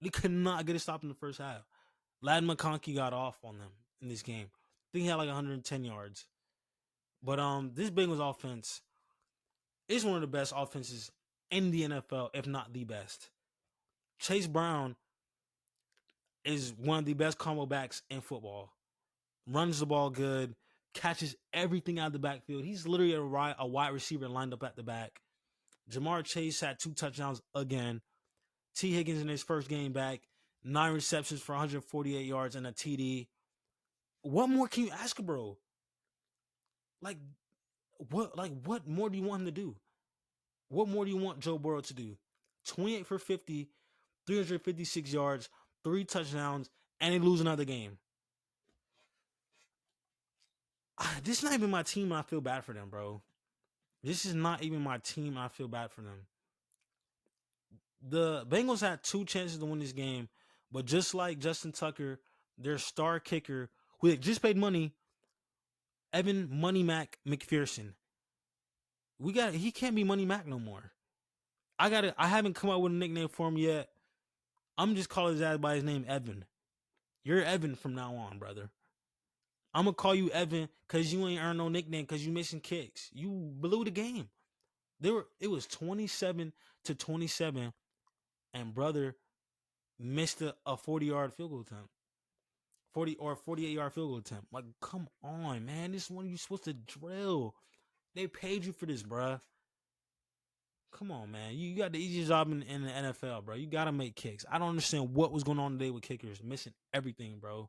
Speaker 1: They could not get a stop in the first half. Ladd McConkey got off on them in this game. I think he had like 110 yards. But this Bengals offense is one of the best offenses in the NFL, if not the best. Chase Brown is one of the best combo backs in football. Runs the ball good, catches everything out of the backfield. He's literally a wide receiver lined up at the back. Jamar Chase had 2 touchdowns again. T. Higgins in his first game back, 9 receptions for 148 yards and a TD. What more can you ask, bro? Like, what more do you want him to do? What more do you want Joe Burrow to do? 28 for 50, 356 yards, 3 touchdowns, and they lose another game. This is not even my team, and I feel bad for them, bro. This is not even my team, and I feel bad for them. The Bengals had 2 chances to win this game, but just like Justin Tucker, their star kicker, who they just paid money, Evan Money Mac McPherson. He can't be Money Mac no more. I haven't come up with a nickname for him yet. I'm just calling his ass by his name, Evan. You're Evan from now on, brother. I'm gonna call you Evan because you ain't earned no nickname because you missing kicks. You blew the game. It was 27-27, and brother missed a 40-yard field goal attempt. 48-yard field goal attempt. Like, come on, man. This is one you're supposed to drill. They paid you for this, bruh. Come on, man. You got the easiest job in the NFL, bro. You got to make kicks. I don't understand what was going on today with kickers. Missing everything, bro.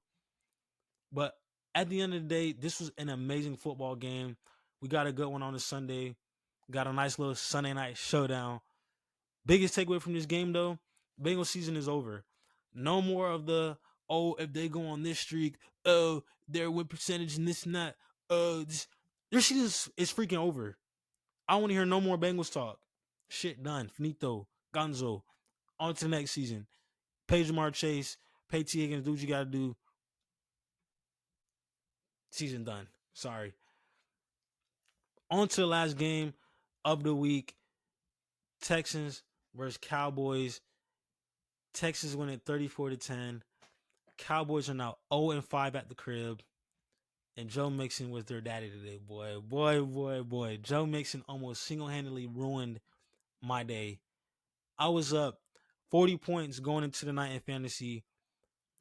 Speaker 1: But at the end of the day, this was an amazing football game. We got a good one on the Sunday. Got a nice little Sunday Night Showdown. Biggest takeaway from this game, though, Bengals season is over. No more of the, if they go on this streak, their win percentage and this and that. Their season is freaking over. I don't want to hear no more Bengals talk. Shit done. Finito. Gonzo. On to the next season. Pay Jamar Chase. Pay T. Higgins. Do what you got to do. Season done. Sorry. On to the last game of the week. Texans versus Cowboys. Texans winning 34-10. Cowboys are now 0-5 at the crib. And Joe Mixon was their daddy today, boy. Boy. Joe Mixon almost single-handedly ruined my day. I was up 40 points going into the night in fantasy.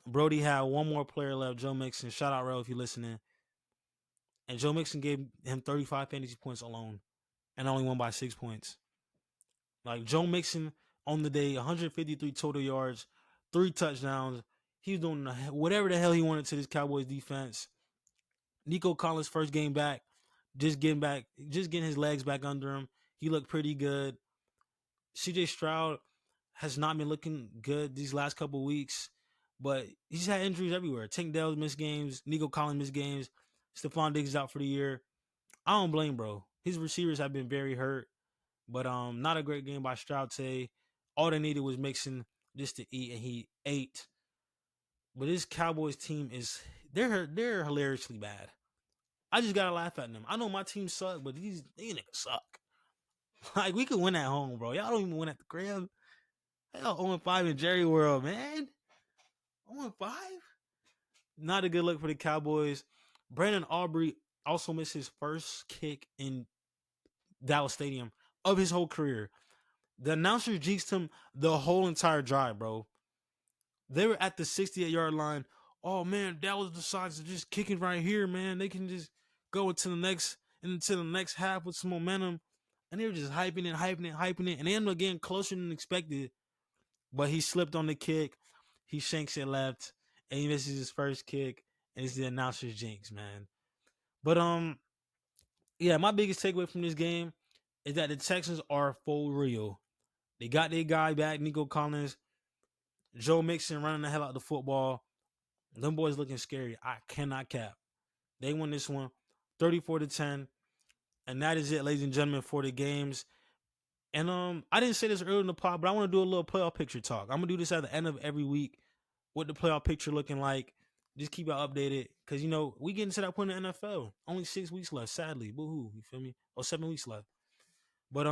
Speaker 1: Brody had one more player left, Joe Mixon. Shout out, Ro, if you're listening. And Joe Mixon gave him 35 fantasy points alone and only won by 6 points. Like, Joe Mixon on the day, 153 total yards, 3 touchdowns. He was doing whatever the hell he wanted to this Cowboys defense. Nico Collins' first game back, just getting his legs back under him. He looked pretty good. CJ Stroud has not been looking good these last couple weeks, but he's had injuries everywhere. Tank Dell missed games, Nico Collins missed games, Stephon Diggs is out for the year. I don't blame bro. His receivers have been very hurt, but not a great game by Stroud today. All they needed was Mixon just to eat, and he ate. But this Cowboys team they're hilariously bad. I just gotta laugh at them. I know my team suck, but these niggas suck. Like we could win at home, bro. Y'all don't even win at the crib. Hell, 0-5 in Jerry World, man. 0-5? Not a good look for the Cowboys. Brandon Aubrey also missed his first kick in Dallas Stadium of his whole career. The announcers jinxed him the whole entire drive, bro. They were at the 68-yard line. Oh man, Dallas decides to just kick it right here, man. They can just go into the next half with some momentum. And they were just hyping it. And they ended up getting closer than expected. But he slipped on the kick. He shanks it left. And he misses his first kick. And it's the announcer's jinx, man. But yeah, my biggest takeaway from this game is that the Texans are full real. They got their guy back, Nico Collins. Joe Mixon running the hell out of the football. Them boys looking scary. I cannot cap. They won this one 34-10. And that is it, ladies and gentlemen, for the games. And I didn't say this earlier in the pod, but I want to do a little playoff picture talk. I'm gonna do this at the end of every week. What the playoff picture looking like. Just keep it updated. Cause we getting to that point in the NFL. Only 6 weeks left, sadly. Boo-hoo. You feel me? Or 7 weeks left. But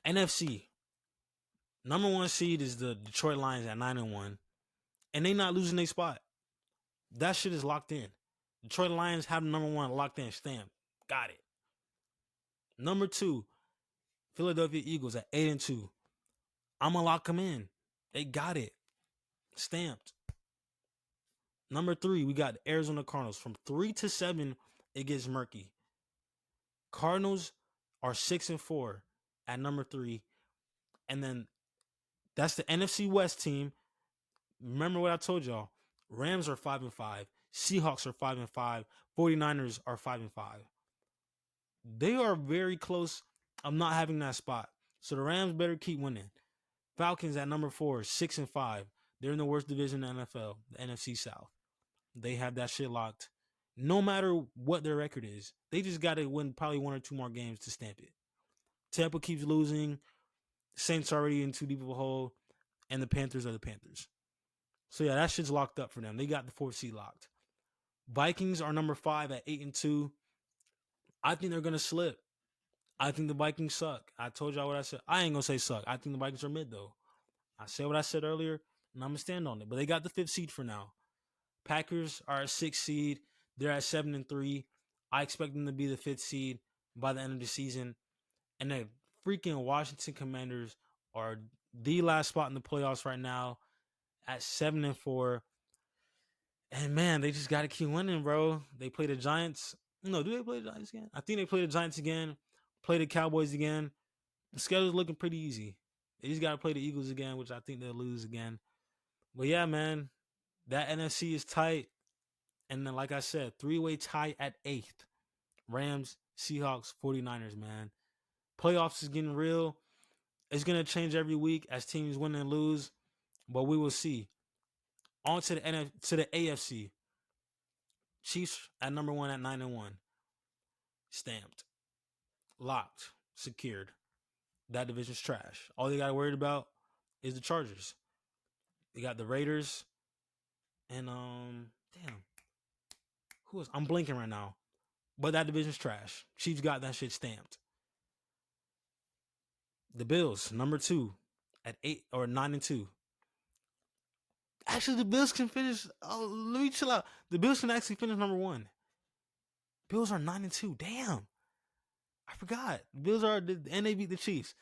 Speaker 1: NFC. Number 1 seed is the Detroit Lions at 9-1. And they not losing their spot. That shit is locked in. Detroit Lions have the number 1 locked in stamp. Got it. Number 2, Philadelphia Eagles at 8-2. I'm gonna lock them in. They got it. Stamped. Number 3, we got the Arizona Cardinals. From 3 to 7, it gets murky. Cardinals are 6-4 at number 3. And then that's the NFC West team. Remember what I told y'all. Rams are 5-5. Seahawks are 5-5. 49ers are 5-5. They are very close of not having that spot. So the Rams better keep winning. Falcons at number 4, 6-5. They're in the worst division in the NFL, the NFC South. They have that shit locked. No matter what their record is, they just got to win probably 1 or 2 more games to stamp it. Tampa keeps losing. Saints already in too deep of a hole. And the Panthers are the Panthers. So yeah, that shit's locked up for them. They got the 4th seed locked. Vikings are number 5 at 8-2. I think they're going to slip. I think the Vikings suck. I told y'all what I said. I ain't going to say suck. I think the Vikings are mid, though. I said what I said earlier, and I'm going to stand on it. But they got the 5th seed for now. Packers are a 6th seed. They're at 7-3. I expect them to be the 5th seed by the end of the season. And the freaking Washington Commanders are the last spot in the playoffs right now at 7-4. And man, they just got to keep winning, bro. They play the Giants. No, do they play the Giants again? I think they play the Giants again. Play the Cowboys again. The schedule's looking pretty easy. They just got to play the Eagles again, which I think they'll lose again. But yeah, man, that NFC is tight. And then, like I said, 3-way tie at 8th. Rams, Seahawks, 49ers, man. Playoffs is getting real. It's going to change every week as teams win and lose. But we will see. On to the AFC. Chiefs at number 1 at 9-1. Stamped. Locked. Secured. That division's trash. All they got to worry about is the Chargers. They got the Raiders. And, damn. I'm blinking right now. But that division's trash. Chiefs got that shit stamped. The Bills, number 2 at 9-2. Actually, the Bills can finish. Oh, let me chill out. The Bills can actually finish number 1. Bills are 9-2. Damn. I forgot. Bills are, and they beat the Chiefs.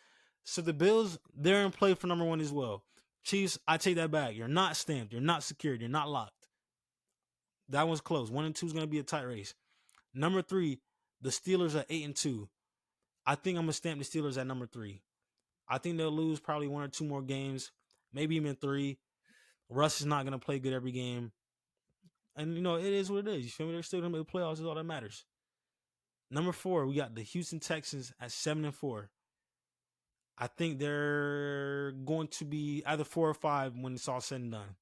Speaker 1: So the Bills, they're in play for number 1 as well. Chiefs, I take that back. You're not stamped. You're not secured. You're not locked. That one's close. 1 and 2 is going to be a tight race. Number 3, the Steelers are 8-2. I think I'm going to stamp the Steelers at number 3. I think they'll lose probably 1 or 2 more games, maybe even 3. Russ is not going to play good every game. And it is what it is. You feel me? They're still gonna make the playoffs. Is all that matters. Number 4, we got the Houston Texans at 7-4. I think they're going to be either 4 or 5 when it's all said and done.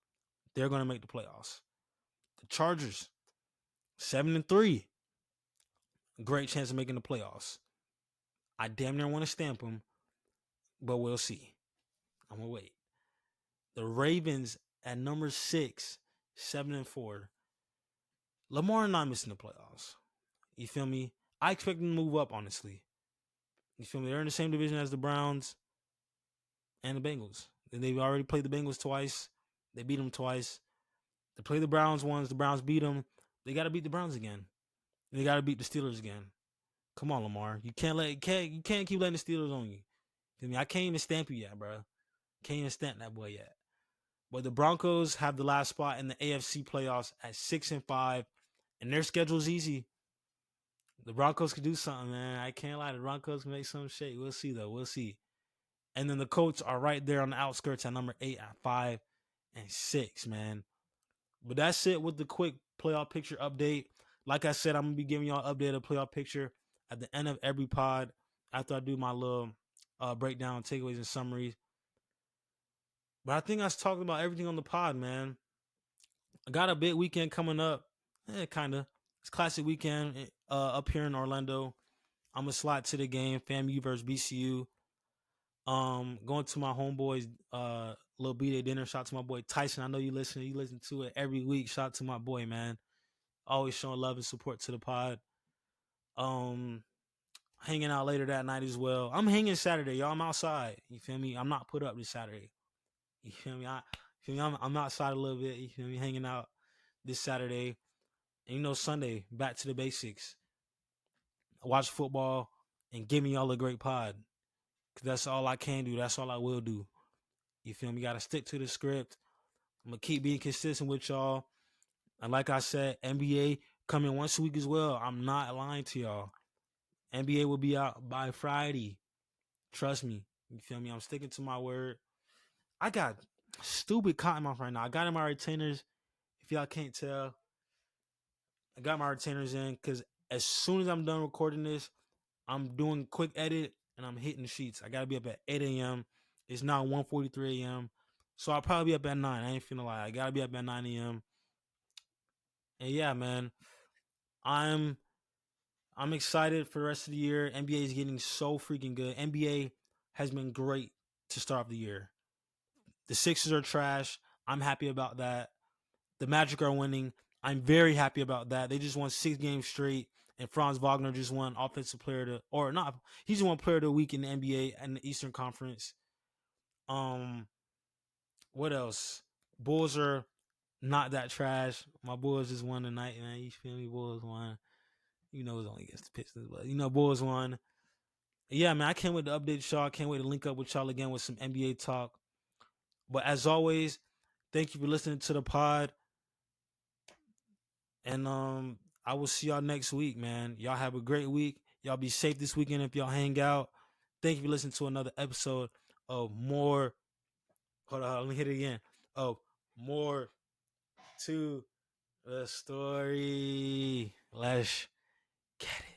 Speaker 1: They're going to make the playoffs. The Chargers, 7-3. Great chance of making the playoffs. I damn near want to stamp them, but we'll see. I'm going to wait. The Ravens at number 6, 7-4. Lamar not missing the playoffs. You feel me? I expect them to move up, honestly. You feel me? They're in the same division as the Browns and the Bengals. They've already played the Bengals twice. They beat them twice. They play the Browns once. The Browns beat them. They got to beat the Browns again. They got to beat the Steelers again. Come on, Lamar. You can't keep letting the Steelers on you. Feel me? I can't even stamp you yet, bro. Can't even stamp that boy yet. But the Broncos have the last spot in the AFC playoffs at 6-5, and their schedule's easy. The Broncos could do something, man. I can't lie. The Broncos can make some shake. We'll see, though. We'll see. And then the Colts are right there on the outskirts at number 8 at 5-6, man. But that's it with the quick playoff picture update. Like I said, I'm going to be giving y'all an updated playoff picture at the end of every pod after I do my little breakdown, takeaways, and summaries. But I think I was talking about everything on the pod, man. I got a big weekend coming up. Kind of. It's classic weekend up here in Orlando. I'm going to slide to the game, FAMU versus BCU. Going to my homeboys little B-Day dinner. Shout out to my boy Tyson. I know you listen. You listen to it every week. Shout out to my boy, man. Always showing love and support to the pod. Hanging out later that night as well. I'm hanging Saturday, y'all. I'm outside. You feel me? I'm not put up this Saturday. You feel me? I'm outside a little bit. You feel me? Hanging out this Saturday. And Sunday, back to the basics. Watch football and give me all a great pod. Cause that's all I can do. That's all I will do. You feel me? Gotta stick to the script. I'm gonna keep being consistent with y'all. And like I said, NBA coming once a week as well. I'm not lying to y'all. NBA will be out by Friday. Trust me. You feel me? I'm sticking to my word. I got stupid cotton mouth right now. I got in my retainers. If y'all can't tell, I got my retainers in because as soon as I'm done recording this, I'm doing a quick edit and I'm hitting the sheets. I gotta be up at 8 a.m. It's now 1:43 a.m. So I'll probably be up at 9. I ain't finna lie. I gotta be up at 9 a.m. And yeah, man, I'm excited for the rest of the year. NBA is getting so freaking good. NBA has been great to start off the year. The Sixers are trash. I'm happy about that. The Magic are winning. I'm very happy about that. They just won 6 games straight, and Franz Wagner just won offensive player he just won player of the week in the NBA and the Eastern Conference. What else? Bulls are not that trash. My Bulls just won tonight, man. You feel me? Bulls won. It was only against the Pistons, but Bulls won. Yeah, man, I can't wait to update y'all. I can't wait to link up with y'all again with some NBA talk. But as always, thank you for listening to the pod. And I will see y'all next week, man. Y'all have a great week. Y'all be safe this weekend if y'all hang out. Thank you for listening to another episode of More. Hold on, let me hit it again. Of More to the Story. Let's get it.